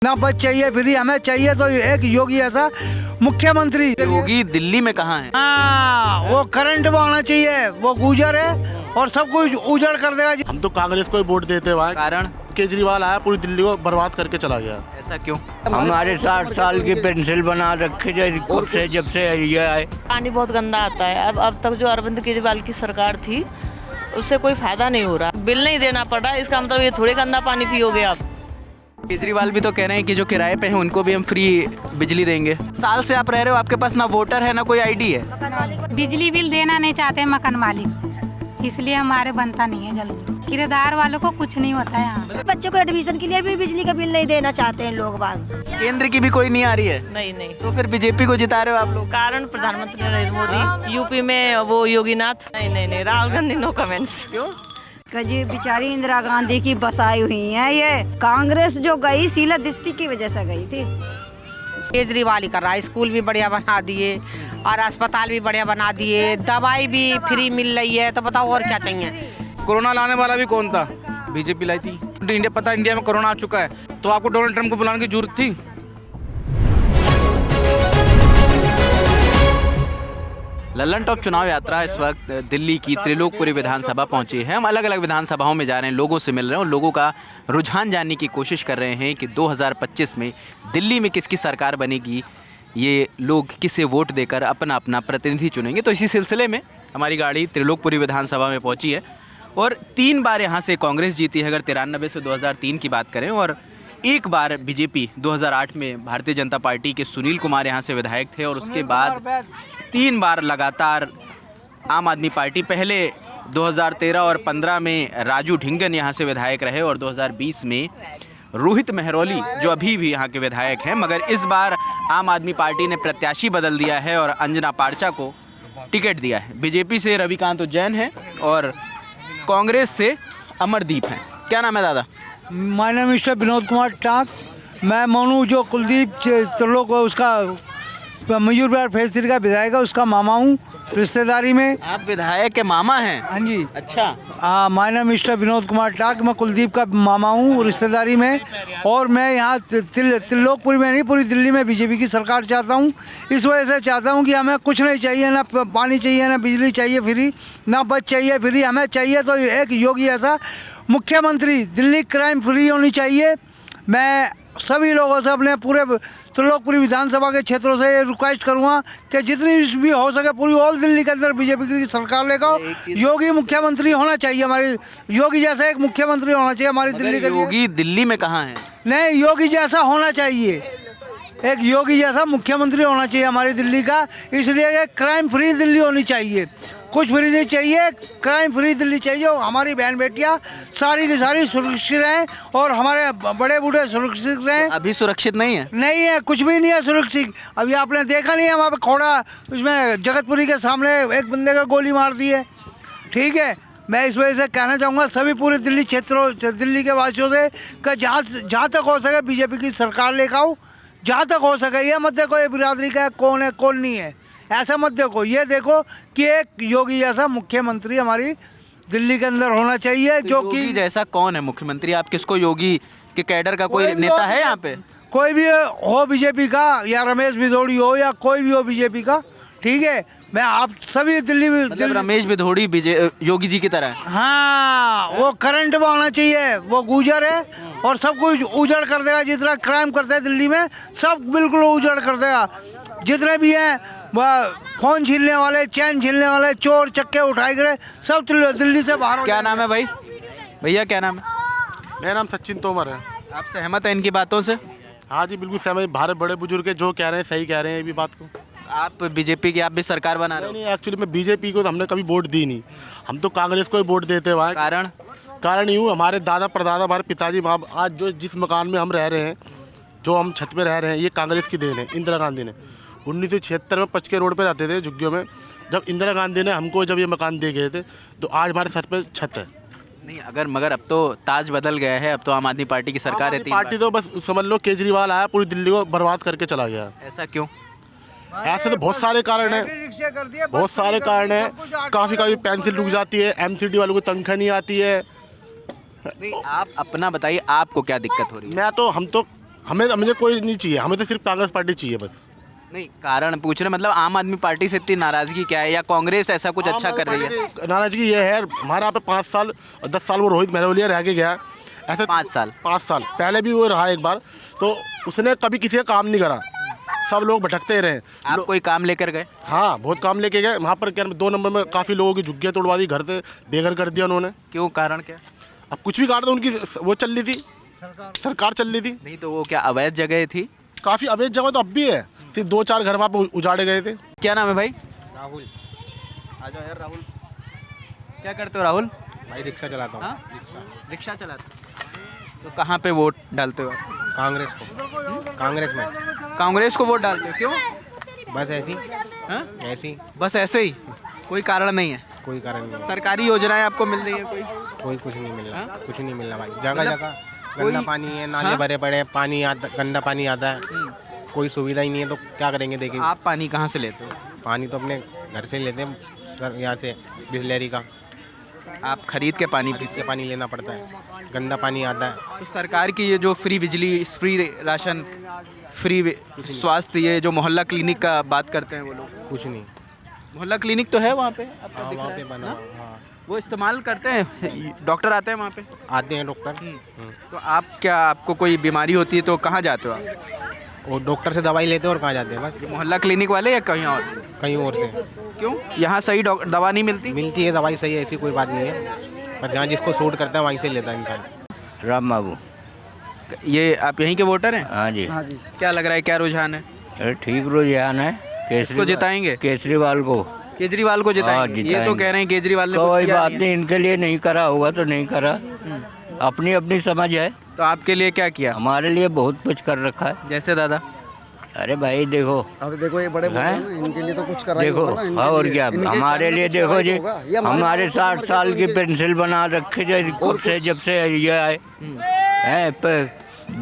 ना बस चाहिए फ्री, हमें चाहिए तो एक योगी ऐसा मुख्यमंत्री। योगी दिल्ली में कहाँ है? हाँ, वो करंट में होना चाहिए, वो गुजर है और सब कुछ उजड़ कर देगा। हम तो कांग्रेस को ही वोट देते हैं। कारण? केजरीवाल आया पूरी दिल्ली को बर्बाद करके चला गया। ऐसा क्यों? हमारे 60 साल की पेंसिल बना रखे जब से ये आए। पानी बहुत गंदा आता है। अब तक जो अरविंद केजरीवाल की सरकार थी उससे कोई फायदा नहीं हो रहा। बिल नहीं देना पड़ रहा, इसका मतलब ये थोड़े गंदा पानी पियोगे आप। केजरीवाल भी तो कह रहे हैं कि जो किराए पे हैं उनको भी हम फ्री बिजली देंगे। साल से आप रह रहे हो, आपके पास ना वोटर है ना कोई आईडी है। बिजली बिल देना नहीं चाहते मकान मालिक, इसलिए हमारे बनता नहीं है जल्दी। किराएदार वालों को कुछ नहीं होता है यहाँ। बच्चों को एडमिशन के लिए भी बिजली का बिल नहीं देना चाहते हैं लोग बाग। केंद्र की भी कोई नहीं आ रही है। नहीं तो फिर बीजेपी को जिता रहे हो आप लोग। कारण प्रधानमंत्री नरेंद्र मोदी, यूपी में वो योगीनाथ। नहीं राहुल गांधी, नो कमेंट्स। क्यों? जी बेचारी इंदिरा गांधी की बसाई हुई है। ये कांग्रेस जो गई शीला दिस्ती की वजह से गई थी। केजरीवाल ही कर रहा है। स्कूल भी बढ़िया बना दिए और अस्पताल भी बढ़िया बना दिए, दवाई भी फ्री मिल रही है। तो बताओ और क्या चाहिए। कोरोना लाने वाला भी कौन था? बीजेपी लाई थी। इंडिया पता इंडिया में कोरोना आ चुका है, तो आपको डोनाल्ड ट्रंप को बुलाने की जरूरत थी? लल्लन टॉप चुनाव यात्रा इस वक्त दिल्ली की त्रिलोकपुरी विधानसभा पहुंची है। हम अलग अलग विधानसभाओं में जा रहे हैं, लोगों से मिल रहे हैं और लोगों का रुझान जानने की कोशिश कर रहे हैं कि 2025 में दिल्ली में किसकी सरकार बनेगी, ये लोग किसे वोट देकर अपना अपना प्रतिनिधि चुनेंगे। तो इसी सिलसिले में हमारी गाड़ी त्रिलोकपुरी विधानसभा में पहुंची है और 3 बार यहाँ से कांग्रेस जीती है, अगर 93 से 2003 की बात करें, और एक बार बीजेपी 2008 में भारतीय जनता पार्टी के सुनील कुमार यहाँ से विधायक थे और उसके बाद 3 बार लगातार आम आदमी पार्टी, पहले 2013 और 15 में राजू ढिंगन यहाँ से विधायक रहे और 2020 में रोहित मेहरौली जो अभी भी यहाँ के विधायक हैं, मगर इस बार आम आदमी पार्टी ने प्रत्याशी बदल दिया है और अंजना पारचा को टिकट दिया है। बीजेपी से रविकांत उज्जैन है और कांग्रेस से अमरदीप हैं। क्या नाम है दादा? My name mister Vinod Kumar Tak. मैं मोनू जो कुलदीप त्रिलोक उसका मयूर बिहार फेज 3 का विधायक है, उसका मामा हूँ रिश्तेदारी में। आप विधायक के मामा हैं? हाँ जी। अच्छा। हाँ, my name mister Vinod Kumar Tak. मैं कुलदीप का मामा हूँ रिश्तेदारी में और मैं यहाँ त्रिलोकपुरी में नहीं, पूरी दिल्ली में बीजेपी की सरकार चाहता हूँ। इस वजह से चाहता हूँ कि हमें कुछ नहीं चाहिए, ना पानी चाहिए, ना बिजली चाहिए फ्री, ना बस चाहिए फ्री। हमें चाहिए तो एक योगी ऐसा मुख्यमंत्री। दिल्ली क्राइम फ्री होनी चाहिए। मैं सभी लोगों से, अपने पूरे त्रिलोकपुरी विधानसभा के क्षेत्रों से ये रिक्वेस्ट करूँगा कि जितनी भी हो सके पूरी ऑल दिल्ली के अंदर बीजेपी की सरकार लेकर योगी मुख्यमंत्री होना चाहिए। हमारी योगी जैसा एक मुख्यमंत्री होना चाहिए हमारी दिल्ली के लिए। योगी दिल्ली में कहाँ है? नहीं, योगी जैसा होना चाहिए, एक योगी जैसा मुख्यमंत्री होना चाहिए हमारी दिल्ली का। इसलिए क्राइम फ्री दिल्ली होनी चाहिए, कुछ फ्री नहीं चाहिए, क्राइम फ्री दिल्ली चाहिए। हमारी बहन बेटियां सारी की सारी सुरक्षित रहें और हमारे बड़े बूढ़े सुरक्षित रहें। अभी सुरक्षित नहीं है? नहीं है, कुछ भी नहीं है सुरक्षित। अभी आपने देखा नहीं है वहाँ पे खोड़ा, उसमें जगतपुरी के सामने एक बंदे का गोली मार दी है। ठीक है, मैं इस वजह से कहना चाहूँगा सभी पूरे दिल्ली क्षेत्रों, दिल्ली के वासियों से कि जहाँ तक हो सके बीजेपी की सरकार लेकर आओ। जहाँ तक हो सके ये मत देखो ये बिरादरी का कौन है कौन नहीं है, ऐसा मत देखो। ये देखो कि एक योगी जैसा मुख्यमंत्री हमारी दिल्ली के अंदर होना चाहिए। जो कि योगी जैसा कौन है मुख्यमंत्री? आप किसको योगी के कैडर का कोई नेता है यहाँ पे? कोई भी हो बीजेपी का, या रमेश भिदोड़ी हो या कोई भी हो बीजेपी का। ठीक है, मैं आप सभी दिल्ली मतलब रमेश भिदोड़ी योगी जी की तरह है? हाँ, वो करंट में होना चाहिए, वो गुजर है और सब कुछ उजड़ कर देगा। जितना क्राइम करते हैं दिल्ली में सब बिल्कुल उजड़ कर देगा। जितने भी हैं फोन छीनने वाले, चैन छीनने वाले, चोर चक्के उठाए गए, सब दिल्ली से बाहर। क्या नाम है भाई? भैया क्या नाम है? मेरा नाम सचिन तोमर है। आप सहमत हैं इनकी बातों से? हाँ जी, बिल्कुल सहमत। भारत बड़े बुजुर्ग जो कह रहे हैं सही कह रहे हैं ये भी बात को। आप बीजेपी की आप भी सरकार बना रहे हो? नहीं, एक्चुअली में बीजेपी को तो हमने कभी वोट दी नहीं। हम तो कांग्रेस को ही वोट देते हैं। कारण यूँ, हमारे दादा परदादा, हमारे पिताजी, आज जो जिस मकान में हम रह रहे हैं, जो हम छत पे रह रहे हैं, ये कांग्रेस की देन है। इंदिरा गांधी ने 1976 में पच के रोड पे जाते थे झुग्गियों में, जब इंदिरा गांधी ने हमको जब ये मकान दे गए थे, तो आज हमारे सर पे छत है। नहीं, अगर मगर अब तो ताज बदल गया है, अब तो आम आदमी पार्टी की सरकार है। पार्टी तो बस समझ लो केजरीवाल आया पूरी दिल्ली को बर्बाद करके चला गया। ऐसा क्यों? ऐसे तो बहुत सारे कारण हैं, बहुत सारे कारण हैं। काफ़ी पेंसिल रुक जाती है, एमसीडी वालों को तनख्वाह नहीं आती है। आप अपना बताइए, आपको क्या दिक्कत हो रही है? हम तो हमें मुझे कोई नहीं चाहिए, हमें तो सिर्फ कांग्रेस पार्टी चाहिए बस। नहीं, कारण पूछ रहे मतलब आम आदमी पार्टी से इतनी नाराजगी क्या है, या कांग्रेस ऐसा कुछ अच्छा कर रही है? नाराजगी ये है, हमारे यहाँ पे 5 साल और 10 साल वो रोहित मेहरोलिया रह के गया, ऐसे 5 साल 5 साल पहले भी वो रहा एक बार, तो उसने कभी किसी का काम नहीं करा, सब लोग भटकते रहे। आप कोई काम लेकर गए? हाँ, बहुत काम लेके गए। वहाँ पर क्या 2 नंबर में काफ़ी लोगों की झुग्गियाँ तोड़वा दी, घर से बेघर कर दिया उन्होंने। क्यों, कारण क्या? अब कुछ भी काट दो, उनकी वो चल रही थी, सरकार चल रही थी। नहीं तो वो क्या अवैध जगह थी? काफ़ी अवैध जगह तो अब भी है, सिर्फ 2-4 घर वहाँ पर उजाड़े गए थे। क्या नाम है भाई? राहुल। आ जाओ यार राहुल। क्या करते हो राहुल? भाई रिक्शा चलाता हाँ? रिक्शा चलाते हो? तो कहाँ पे वोट डालते हो आप? कांग्रेस को, कांग्रेस में। कांग्रेस को वोट डालते हो, क्यों? बस ऐसी हाँ? ऐसी, बस ऐसे ही, कोई कारण नहीं है? कोई कारण नहीं, सरकारी योजनाएं आपको मिल रही है कोई? कोई कुछ नहीं मिल रहा, हाँ? कुछ नहीं मिल रहा भाई। जगह मतलब जगह गंदा पानी है, नाले हाँ? भरे पड़े हैं, पानी आता, गंदा पानी आता है, कोई सुविधा ही नहीं है, तो क्या करेंगे? देखिए, आप पानी कहाँ से लेते हो? पानी तो अपने घर से लेते हैं सर, यहाँ से बिस्लेरी का, आप खरीद के पानी खरीद पीते के पानी लेना पड़ता है, गंदा पानी आता है। हो? तो सरकार की ये जो फ्री बिजली, फ्री राशन, फ्री स्वास्थ्य, ये जो मोहल्ला क्लिनिक का बात करते हैं वो लोग, कुछ नहीं। मोहल्ला क्लिनिक तो है वहाँ पे आपका, हाँ, दिख वहाँ रहा पे है बना ना? हुआ, हाँ। वो इस्तेमाल करते हैं, डॉक्टर आते हैं वहाँ पे? आते हैं डॉक्टर। तो आप क्या, आपको कोई बीमारी होती है तो कहाँ जाते हो आप? वो डॉक्टर से दवाई लेते हैं और कहाँ जाते हैं? बस मोहल्ला क्लिनिक वाले या कहीं और? कहीं और से। क्यों, यहाँ सही दवा नहीं मिलती? मिलती है दवाई, सही है, ऐसी कोई बात नहीं है, पर जहाँ जिसको सूट करता है वहीं से लेता है इंसान। राम बाबू। ये आप यहीं के वोटर हैं? हाँ जी। क्या लग रहा है, क्या रुझान है? अरे ठीक रुझान है। किसको जिताएंगे? केजरीवाल को। केजरीवाल को जिताएंगे? ये तो कह रहे हैं केजरीवाल ने कुछ कोई किया बात नहीं नहीं, इनके लिए नहीं करा होगा तो नहीं करा, अपनी अपनी समझ है। है। तो आपके लिए क्या किया? हमारे लिए बहुत कुछ कर रखा है। जैसे दादा? अरे भाई देखो, अब देखो ये बड़े हैं? इनके लिए तो कुछ करा ही देखो होगा ना, इनके और लिए- क्या, इनके हमारे लिए कुछ करा देखो ही जी, होगा। ये हमारे 60 साल की लिए- पेंसिल बना रखे जो कब से, जब से ये आए हैं,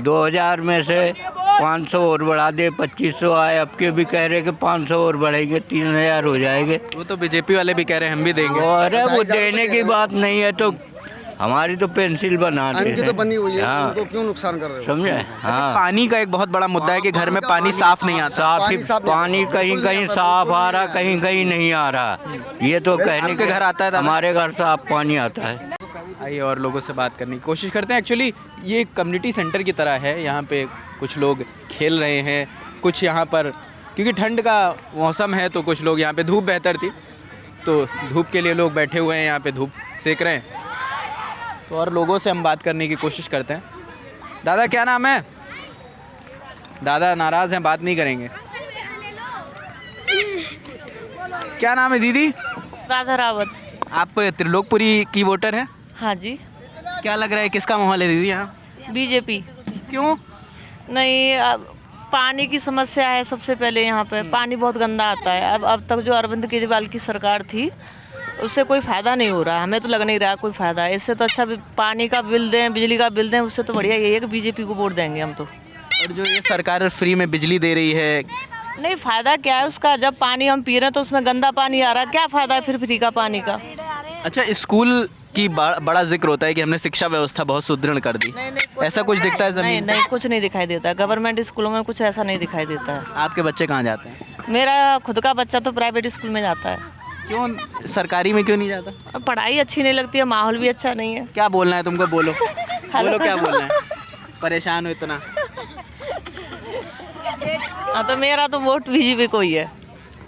2000 में से 500 और बढ़ा दे, 2500 आए, अब के भी कह रहे कि 500 और बढ़ेंगे, 3000 हो जाएंगे। वो तो बीजेपी वाले भी कह रहे हैं हम भी देंगे। अरे वो देने की बात नहीं है, तो हमारी तो पेंसिल बना दे इनकी तो बनी हुई है, हाँ, उनको क्यों नुकसान कर रहे हो? समझे? हाँ, पानी का एक बहुत बड़ा मुद्दा है कि घर में पानी साफ नहीं आता। साफ ही, पानी साफ- पानी कहीं कहीं साफ आ रहा, कहीं कहीं नहीं आ रहा, ये तो कहने आपके घर आता है दादा? हमारे घर साफ पानी आता है। आइए और लोगों से बात करने की कोशिश करते हैं। एक्चुअली ये कम्युनिटी सेंटर की तरह है, यहाँ पे कुछ लोग खेल रहे हैं, कुछ यहाँ पर क्योंकि ठंड का मौसम है तो कुछ लोग यहाँ पे, धूप बेहतर थी तो धूप के लिए लोग बैठे हुए हैं यहाँ पे, धूप सेक रहे हैं। तो और लोगों से हम बात करने की कोशिश करते हैं। दादा क्या नाम है? दादा नाराज़ हैं, बात नहीं करेंगे। क्या नाम है दीदी? राधा रावत। आप त्रिलोकपुरी की वोटर हैं? हाँ जी। क्या लग रहा है, किसका माहौल है दीदी यहाँ? बीजेपी। क्यों? नहीं, अब पानी की समस्या है सबसे पहले यहाँ पे, पानी बहुत गंदा आता है। अब तक जो अरविंद केजरीवाल की सरकार थी उससे कोई फ़ायदा नहीं हो रहा, हमें तो लग नहीं रहा कोई फ़ायदा। इससे तो अच्छा पानी का बिल दें, बिजली का बिल दें, उससे तो बढ़िया यही है कि बीजेपी को वोट देंगे हम तो। और जो ये सरकार फ्री में बिजली दे रही है, नहीं, फ़ायदा क्या है उसका? जब पानी हम पी रहे हैं तो उसमें गंदा पानी आ रहा है, क्या फ़ायदा है फिर फ्री का पानी का? अच्छा स्कूल की बड़ा जिक्र होता है कि हमने शिक्षा व्यवस्था बहुत सुदृढ़ कर दी, ऐसा कुछ दिखता है नहीं ज़मीन? नहीं, कुछ नहीं दिखाई देता। गवर्नमेंट स्कूलों में कुछ ऐसा नहीं दिखाई देता है। आपके बच्चे कहाँ जाते हैं? मेरा खुद का बच्चा तो प्राइवेट स्कूल में जाता है। क्यों, सरकारी में क्यों नहीं जाता? अब पढ़ाई अच्छी नहीं लगती है, माहौल भी अच्छा नहीं है। क्या बोलना है तुमको, बोलो बोलो क्या बोलना है, परेशान हो इतना? हाँ, तो मेरा तो वोट बीजेपी को ही है।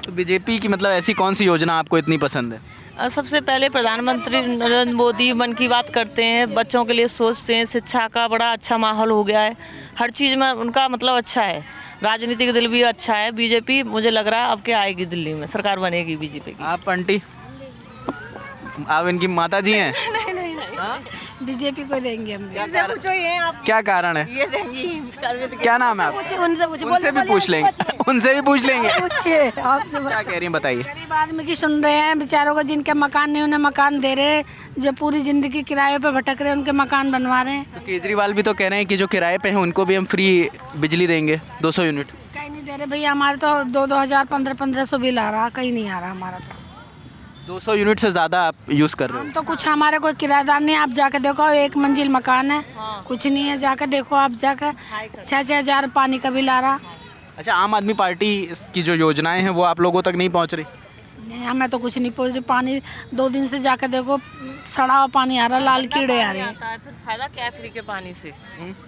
तो बीजेपी की मतलब ऐसी कौन सी योजना आपको इतनी पसंद है? सबसे पहले प्रधानमंत्री नरेंद्र मोदी मन की बात करते हैं, बच्चों के लिए सोचते हैं, शिक्षा का बड़ा अच्छा माहौल हो गया है, हर चीज़ में उनका मतलब अच्छा है, राजनीतिक दल भी अच्छा है। बीजेपी मुझे लग रहा है अब क्या आएगी, दिल्ली में सरकार बनेगी बीजेपी की। आप आंटी, आप इनकी माता जी हैं? बीजेपी को देंगे हम। क्या कारण है? क्या नाम है आप? उनसे भी पूछ लेंगे, उनसे भी पूछ लेंगे। क्या कह रही हैं बताइए? गरीब आदमी की सुन रहे हैं, बेचारों को जिनके मकान नहीं उन्हें मकान दे रहे, जो पूरी जिंदगी किराए पे भटक रहे हैं उनके मकान बनवा रहे हैं। तो केजरीवाल भी तो कह रहे हैं कि जो किराए पे हैं उनको भी हम फ्री बिजली देंगे, 200 यूनिट। कहीं नहीं दे रहे भैया, हमारे तो 2-2 हज़ार 1500 बिल आ रहा, कहीं नहीं आ रहा हमारा तो। 200 यूनिट से ज़्यादा आप यूज़ कर रहे हो। तो कुछ हमारे कोई किराएदार नहीं, आप जाके देखो 1 मंजिल मकान है, कुछ नहीं है, जाके देखो आप जाकर 6-6 हज़ार पानी का बिल आ रहा। अच्छा, आम आदमी पार्टी की जो योजनाएं हैं वो आप लोगों तक नहीं पहुंच रही? नहीं, हमें तो कुछ नहीं पहुँच रही। पानी 2 दिन से जाकर देखो सड़ा हुआ पानी आ रहा, लाल कीड़े आ रहे हैं। फिर फायदा क्या है फ्री के पानी से?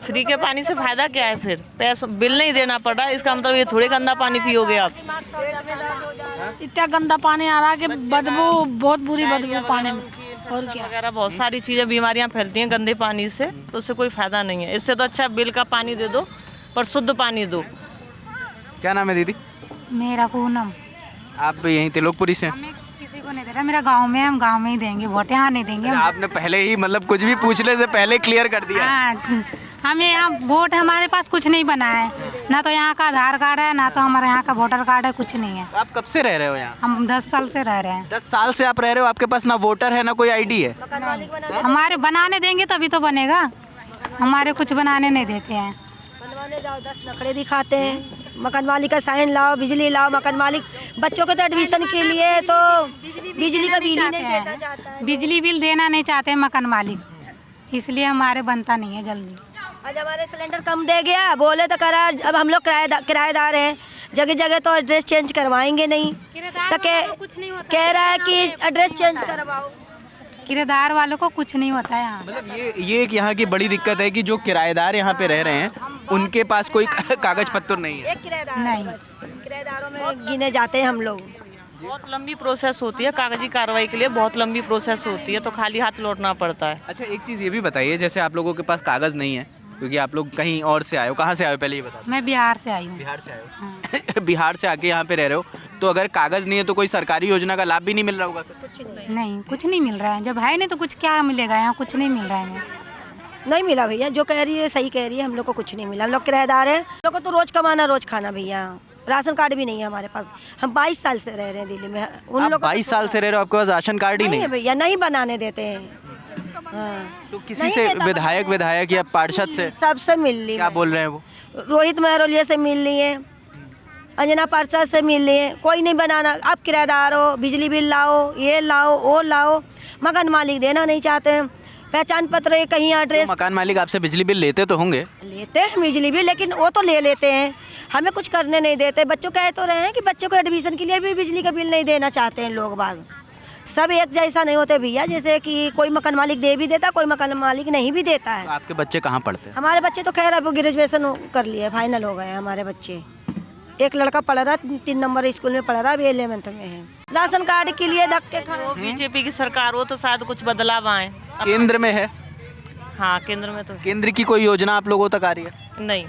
फ्री के पानी से फायदा क्या है? फिर पैसा बिल नहीं देना पड़ रहा, इसका मतलब ये थोड़े गंदा पानी पियोगे आप। इतना गंदा पानी आ रहा है कि बदबू, बहुत बुरी बदबू पानी में। और क्या वगैरह बहुत सारी चीज़ें, बीमारियां फैलती हैं गंदे पानी से, तो उससे कोई फायदा नहीं है। इससे तो अच्छा बिल का पानी दे दो, पर शुद्ध पानी दो। क्या नाम है दीदी? मेरा पूनम। आप यहीं तिलोकपुरी से हैं? हमें किसी को नहीं दे रहा, मेरा गांव में है, हम गांव में ही देंगे वोट, यहाँ नहीं देंगे। आपने पहले ही मतलब कुछ भी पूछने से पहले क्लियर कर दिया। हाँ, हमें यहाँ वोट, हमारे पास कुछ नहीं बना है, ना तो यहाँ का आधार कार्ड है, ना तो हमारे यहाँ का वोटर कार्ड है, कुछ नहीं है। आप कब से रह रहे हो यहाँ? हम 10 साल से रह रहे हैं। 10 साल से आप रह रहे हो, आपके पास ना वोटर है ना कोई आईडी है? हमारे बनाने देंगे तभी तो बनेगा, हमारे कुछ बनाने नहीं देते हैं। बनवाने जाओ 10 नखरे दिखाते हैं, मकान मालिक का साइन लाओ, बिजली लाओ। मकान मालिक बच्चों के तो एडमिशन के लिए तो बिजली का बिल ही नहीं देना चाहता है। बिजली बिल देना नहीं चाहते मकान मालिक, इसलिए हमारे बनता नहीं है जल्दी। आज हमारे सिलेंडर कम दे गया, बोले तो करा, अब हम लोग किराएदार हैं, जगह जगह तो एड्रेस चेंज करवाएंगे नहीं, तो कह रहा है कि एड्रेस चेंज करवाओ। किराएदार वालों को कुछ नहीं होता है यहाँ। मतलब ये एक यहाँ की बड़ी दिक्कत है कि जो किराएदार यहाँ पे रह रहे हैं उनके पास कोई कागज पत्र नहीं है। नहीं, किराएदारों में गिने जाते हैं हम लोग। बहुत लंबी प्रोसेस होती है कागजी कार्रवाई के लिए, बहुत लंबी प्रोसेस होती है, तो खाली हाथ लौटना पड़ता है। अच्छा, एक चीज़ ये भी बताइए, जैसे आप लोगों के पास कागज़ नहीं है क्योंकि आप लोग कहीं और से आए हो, कहाँ से आए हो पहले ये बता दो। मैं बिहार से आई हूँ। बिहार से आए हो? बिहार से आके यहाँ पे रह रहे हो, तो अगर कागज़ नहीं है तो कोई सरकारी योजना का लाभ भी नहीं मिल रहा होगा? नहीं, कुछ नहीं मिल रहा है, जब है नहीं तो कुछ क्या मिलेगा, यहाँ कुछ नहीं मिल रहा है हमें। नहीं मिला भैया, जो कह रही है सही कह रही है, हम लोग को कुछ नहीं मिला। हम लोग किराएदार हैं, हम लोग को तो रोज कमाना रोज खाना भैया। राशन कार्ड भी नहीं है हमारे पास, हम 22 साल से रह रहे हैं दिल्ली में। उन लोग 22 साल से रह रहे हो, आपके पास राशन कार्ड ही नहीं नहीं है भैया, नहीं बनाने देते हैं। हाँ। तो किसी से विधायक या पार्षद से सबसे मिल ली, क्या बोल रहे हैं वो? रोहित महरोलिया से मिल लिए, अंजना पार्षद से मिल लिए, कोई नहीं बनाना। आप किराएदार हो, बिजली बिल लाओ, ये लाओ, वो लाओ, मकान मालिक देना नहीं चाहते हैं। पहचान पत्र कहीं एड्रेस, तो मकान मालिक आपसे बिजली बिल लेते तो होंगे? लेते हैं बिजली बिल, लेकिन वो तो ले लेते हैं, हमें कुछ करने नहीं देते। बच्चों कह तो रहे हैं कि बच्चों को एडमिशन के लिए भी बिजली का बिल नहीं देना चाहते हैं लोग बाग। सब एक जैसा नहीं होते भैया, जैसे कि कोई मकान मालिक दे भी देता, कोई मकान मालिक नहीं भी देता है। तो आपके बच्चे कहाँ पढ़ते हैं? हमारे बच्चे तो खैर अब ग्रेजुएशन कर लिए, फाइनल हो गए हैं हमारे बच्चे। एक लड़का पढ़ रहा, 3 नंबर स्कूल में पढ़ रहा, अभी 11th में है। राशन कार्ड के लिए धक्के खा। बीजेपी की सरकार हो तो शायद कुछ बदलाव आए। केंद्र में है? हाँ, केंद्र में तो। केंद्र की कोई योजना आप लोगों तक आ रही है? नहीं,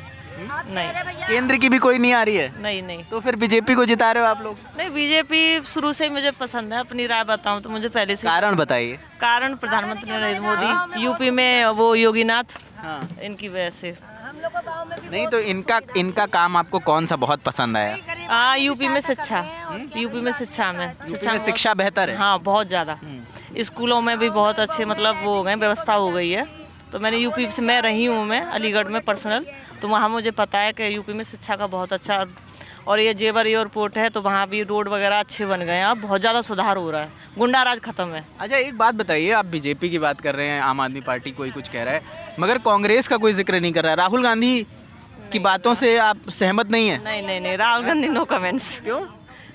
नहीं, केंद्र की भी कोई नहीं आ रही है? नहीं, नहीं, तो फिर बीजेपी को जिता रहे हो आप लोग? नहीं, बीजेपी शुरू से ही मुझे पसंद है। अपनी राय बताऊं तो मुझे पहले से। कारण बताइए। कारण प्रधानमंत्री नरेंद्र मोदी, यूपी में वो योगीनाथ, हाँ। इनकी वजह से। नहीं तो इनका काम आपको कौन सा बहुत पसंद आया? हाँ, यूपी में शिक्षा, यूपी में शिक्षा में शिक्षा बेहतर है। हाँ, बहुत ज़्यादा। स्कूलों में भी बहुत अच्छे मतलब वो हो गए, व्यवस्था हो गई है। तो मैंने यूपी से, मैं रही हूँ मैं अलीगढ़ में पर्सनल, तो वहाँ मुझे पता है कि यूपी में शिक्षा का बहुत अच्छा। और ये जेवर एयरपोर्ट है तो वहाँ भी रोड वगैरह अच्छे बन गए हैं, अब बहुत ज़्यादा सुधार हो रहा है, गुंडा राज खत्म है। अच्छा, एक बात बताइए, आप बीजेपी की बात कर रहे हैं, आम आदमी पार्टी कोई कुछ कह रहा है, मगर कांग्रेस का कोई जिक्र नहीं कर रहा है। राहुल गांधी की बातों से आप सहमत नहीं है? नहीं, नहीं, नहीं, राहुल गांधी नो कमेंट्स। क्यों?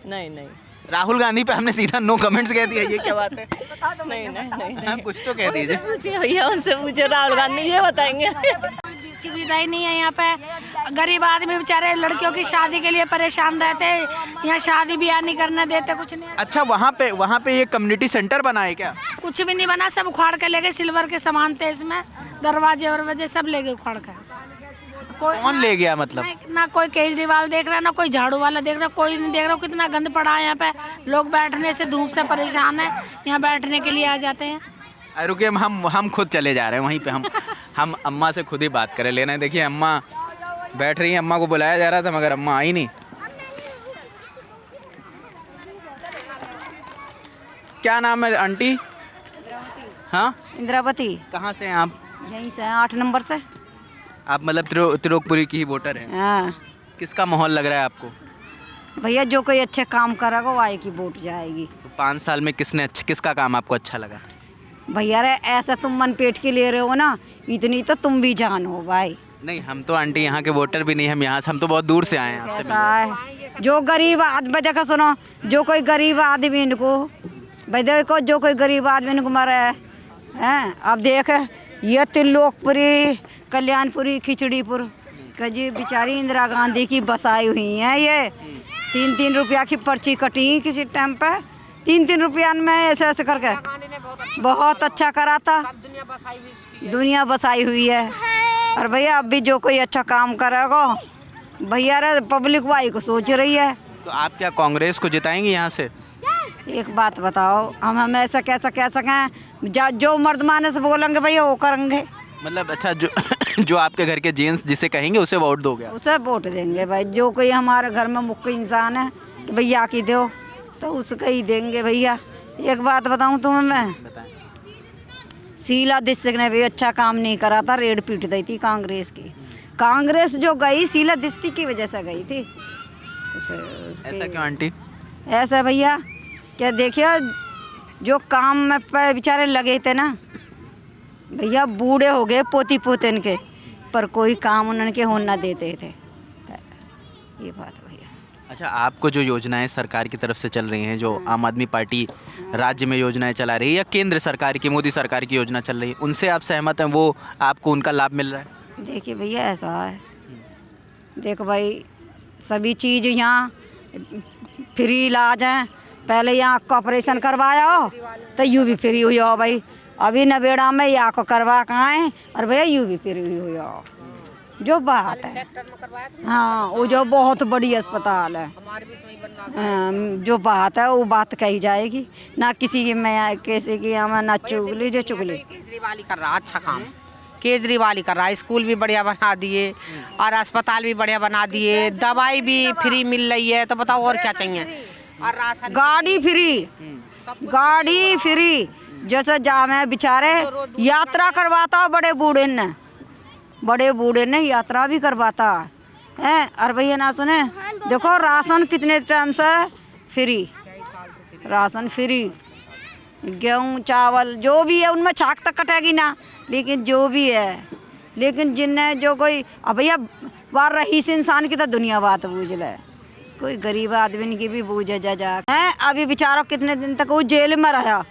नहीं, नहीं, राहुल गांधी पे हमने सीधा नो कमेंट्स कह दिया, ये क्या बात है? नहीं, नहीं, नहीं, कुछ तो कह दीजिए। पूछिए भैया, उनसे पूछिए, राहुल गांधी ये बताएंगे। सुविधा ही नहीं है यहाँ पे। गरीब आदमी बेचारे लड़कियों की शादी के लिए परेशान रहते हैं, यहाँ शादी ब्याह नहीं करने देते, कुछ नहीं। अच्छा, वहाँ पे ये कम्युनिटी सेंटर बना है क्या? कुछ भी नहीं बना, सब उखाड़ के ले गए। सिल्वर के सामान थे इसमें, दरवाजे वरवाजे सब ले गए उखाड़ कर। कौन ले गया मतलब? ना कोई केजरीवाल देख रहा है, ना कोई झाड़ू वाला देख रहा है, कोई नहीं देख रहा। कितना गंद पड़ा है यहाँ पे, लोग बैठने से धूप से परेशान है, यहाँ बैठने के लिए आ जाते हैं। रुकिए, हम खुद चले जा रहे हैं वहीं पे। हम अम्मा से खुद ही बात करें लेना है। देखिए, अम्मा बैठ रही हैं, अम्मा को बुलाया जा रहा था मगर अम्मा आई नहीं। क्या नाम है आंटी? हाँ, इंद्रावती। कहाँ से हैं आप? यहीं से 8 नंबर से। आप मतलब तिलोकपुरी की ही वोटर हैं? हाँ। किसका माहौल लग रहा है आपको? भैया जो कोई अच्छे काम करेगा वो आए की वोट जाएगी। तो 5 साल में किसका काम आपको अच्छा लगा? भैया रे ऐसा तुम मन पेट के ले रहे हो ना, इतनी तो तुम भी जान हो भाई। नहीं, हम तो आंटी यहाँ के वोटर भी नहीं, हम तो बहुत दूर से आए हैं आपसे ऐसा है जो गरीब आदमी, देखो सुनो, जो कोई गरीब आदमी इनको भाई देखो, जो कोई गरीब आदमी इनको मरे हैं। अब देख ये त्रिलोकपुरी, कल्याणपुरी, खिचड़ीपुर का जी बेचारी इंदिरा गांधी की बसाई हुई हैं। ये 3-3 रुपया की पर्ची कटी किसी टाइम पे, 3-3 रुपया में ऐसे ऐसे करके बहुत अच्छा करा था। दुनिया बसाई हुई है। और भैया अब भी जो कोई अच्छा काम करेगा भैया रे पब्लिक वाई को सोच रही है। तो आप क्या कांग्रेस को जिताएंगे यहाँ से? एक बात बताओ, हम ऐसा कैसा कह सकें? जो मर्द माने से बोलेंगे भैया वो करेंगे। मतलब अच्छा, जो आपके घर के जेंट्स जिसे कहेंगे उसे वोट दोगे? उसे वोट देंगे भाई। जो कोई हमारे घर में मुख्य इंसान है कि भैया की दो तो उसको ही देंगे भैया। एक बात बताऊं तुम्हें मैं, शीला दीक्षित ने भी अच्छा काम नहीं करा था, रेड पीट दी थी कांग्रेस की। कांग्रेस जो गई शीला दीक्षित की वजह से गई थी। ऐसा क्यों आंटी? ऐसा भैया क्या देखिए, जो काम में बेचारे लगे थे ना भैया, बूढ़े हो गए पोती पोतन के, पर कोई काम उनके होना देते थे। ये बात भैया। अच्छा, आपको जो योजनाएं सरकार की तरफ से चल रही हैं, जो आम आदमी पार्टी राज्य में योजनाएं चला रही है या केंद्र सरकार की, मोदी सरकार की योजना चल रही है, उनसे आप सहमत हैं? वो आपको उनका लाभ मिल रहा है? देखिए भैया ऐसा है, देखो भाई सभी चीज़ यहाँ फ्री इलाज है। पहले यहाँ का ऑपरेशन करवाया हो तो यू भी फ्री हुई हो भाई। अभी नवेड़ा में यहाँ को करवा के आए और भैया यू भी फ्री हुई हो। जो बात है, हाँ वो जो बहुत बड़ी अस्पताल है, जो बात है वो बात कही जाएगी ना। किसी की मैं कैसे की हमें ना चुगली जो चुगली। केजरीवाल ही कर रहा अच्छा काम, केजरीवाल ही कर रहा है। स्कूल भी बढ़िया बना दिए और अस्पताल भी बढ़िया बना दिए, दवाई भी फ्री मिल रही है। तो बताओ और क्या चाहिए? और राशन, गाड़ी फ्री। जैसे जामे बेचारे यात्रा करवाता बड़े बूढ़े ने यात्रा भी करवाता है। और भैया ना सुने, देखो राशन कितने टाइम से फ्री, राशन फ्री, गेहूँ चावल जो भी है उनमें छाक तक कटेगी ना, लेकिन जो भी है, लेकिन जिनने जो कोई अब भैया बार रईस इंसान की तो दुनिया बात बूझ ले, कोई गरीब आदमी की भी बूझे जा है। अभी बेचारा कितने दिन तक वो जेल में रहा,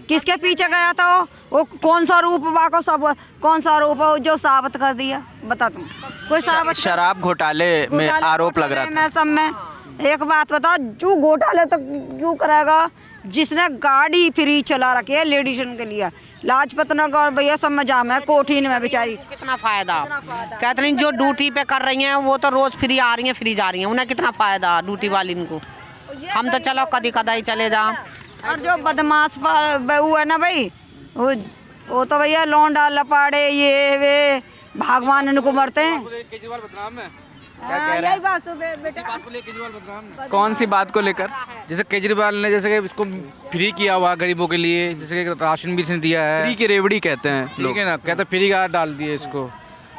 किसके पीछे गया था? वो कौन सा रूप वाको सब, कौन सा रूप है जो साबित कर दिया? बता तुम, कोई साबित? शराब घोटाले में आरोप लग रहा था। मैं सब में एक बात बताओ, जो घोटाले तो क्यों करेगा जिसने गाड़ी फ्री चला रखी है लेडीजन के लिए? लाजपत नगर भैया सब में जाम है, कोठीन में बेचारी कितना फायदा। कहते नहीं जो ड्यूटी पे कर रही हैं वो तो रोज फ्री आ रही हैं, फ्री जा रही हैं, उन्हें कितना फायदा ड्यूटी वाली को। हम तो चलो कदी कदाई चले जाओ। और जो बदमाश बहू है ना भाई, वो तो भैया लौंडा लपाड़े ये वे भगवान इनको मरते हैं। केजरीवाल बदनाम है। यही बात कौन सी बात को लेकर? जैसे केजरीवाल ने जैसे कि इसको फ्री किया हुआ गरीबों के लिए, जैसे कि राशन भी इसने दिया है। फ्री की रेवड़ी कहते हैं लोग, ठीक है ना, कहते फ्री का डाल दिए इसको।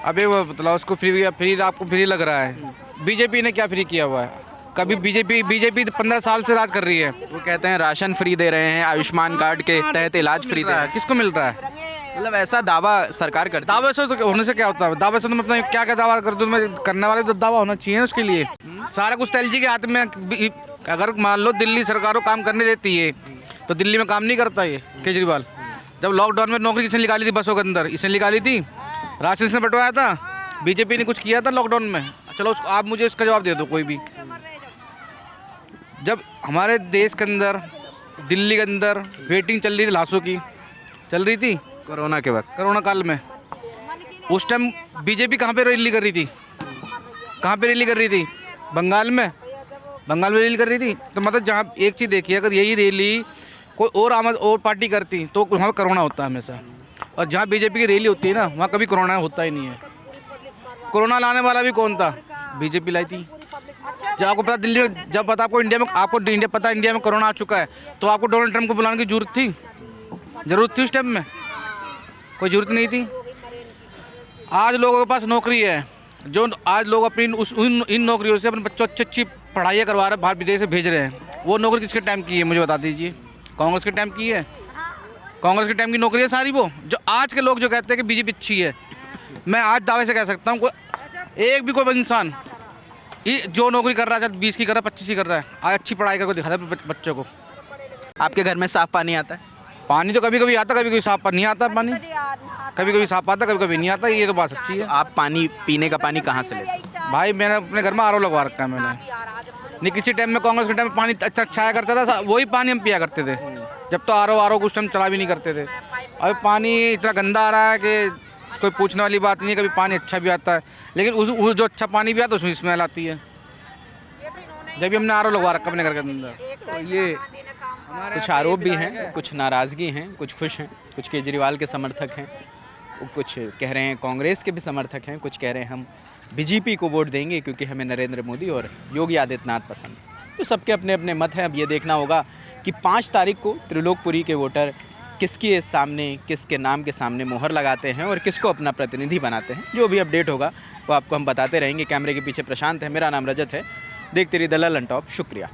अबे वो मतलब उसको फ्री आपको फ्री लग रहा है। बीजेपी ने क्या फ्री किया हुआ है? कभी बीजेपी 15 साल से राज कर रही है। वो कहते हैं राशन फ्री दे रहे हैं, आयुष्मान कार्ड के तहत इलाज फ्री दे रहे हैं। किसको मिल रहा है? मतलब ऐसा दावा सरकार करती है। दावे से तो होने से क्या होता है? दावे से तुम अपना क्या दावा कर दो, करने वाले तो दावा होना चाहिए ना उसके लिए। सारा कुछ एलजी के हाथ में। अगर मान लो दिल्ली सरकार को काम करने देती है तो दिल्ली में काम नहीं करता ये केजरीवाल। जब लॉकडाउन में नौकरी किसने निकाली थी? बसों के अंदर इसने निकाली थी, राशन से बंटवाया था, बीजेपी ने कुछ किया था लॉकडाउन में? चलो आप मुझे इसका जवाब दे दो कोई भी। जब हमारे देश के अंदर, दिल्ली के अंदर वेटिंग चल रही थी, लाशों की चल रही थी कोरोना के वक्त, कोरोना काल में, उस टाइम बीजेपी कहाँ पे रैली कर रही थी? कहाँ पे रैली कर रही थी? बंगाल में रैली कर रही थी। तो मतलब जहाँ एक चीज़ देखिए, अगर यही रैली कोई और पार्टी करती तो वहाँ पर कोरोना होता है हमेशा, और जहाँ बीजेपी की रैली होती है ना वहाँ कभी कोरोना होता ही नहीं है। कोरोना लाने वाला भी कौन था? बीजेपी लाई थी। जब आपको पता दिल्ली में, जब पता आपको इंडिया में कोरोना आ चुका है, तो आपको डोनाल्ड ट्रंप को बुलाने की जरूरत थी उस टाइम में? कोई ज़रूरत नहीं थी। आज लोगों के पास नौकरी है, जो आज लोग अपनी इन नौकरियों से अपने बच्चों अच्छी पढ़ाइयाँ करवा रहे, बाहर विदेश से भेज रहे हैं, वो नौकरी किसके टाइम की है मुझे बता दीजिए? कांग्रेस के टाइम की है? कांग्रेस के टाइम की नौकरी है सारी वो? जो आज के लोग जो कहते हैं कि बीजेपी अच्छी है, मैं आज दावे से कह सकता हूँ एक भी कोई इंसान जो नौकरी कर रहा है, 20 की कर रहा है, 25 की कर रहा है, आज अच्छी पढ़ाई करके दिखाता है बच्चों को। आपके घर में साफ पानी आता है? पानी तो कभी कभी आता, कभी कभी साफ नहीं आता पानी, कभी कभी साफ आता, कभी कभी नहीं आता, ये तो बात सच्ची है। आप पानी पीने का पानी कहाँ से लेते हैं? भाई मैंने अपने घर में आरओ लगवा रखा है मैंने। नहीं किसी टाइम में कांग्रेस के टाइम में पानी अच्छा आया करता था, वही पानी हम पिया करते थे, जब तो आरओ कुछ टाइम चला भी नहीं करते थे। अब पानी इतना गंदा आ रहा है कि कोई पूछने वाली बात नहीं है। कभी पानी अच्छा भी आता है, लेकिन उस जो अच्छा पानी भी आता है उसमें स्मेल आती है। जब भी हमने आरओ लगवा रखा अपने घर के अंदर। तो ये कुछ आरोप भी हैं, कुछ नाराज़गी हैं, कुछ खुश हैं, कुछ केजरीवाल के समर्थक हैं, कुछ कह रहे हैं कांग्रेस के भी समर्थक हैं, कुछ कह रहे हैं हम बीजेपी को वोट देंगे क्योंकि हमें नरेंद्र मोदी और योगी आदित्यनाथ पसंद है। तो सबके अपने अपने मत हैं। अब ये देखना होगा कि 5 तारीख को त्रिलोकपुरी के वोटर किसके सामने, किसके नाम के सामने मोहर लगाते हैं और किसको अपना प्रतिनिधि बनाते हैं। जो भी अपडेट होगा वो आपको हम बताते रहेंगे। कैमरे के पीछे प्रशांत है, मेरा नाम रजत है। देखते रहिए द ललन टॉप। शुक्रिया।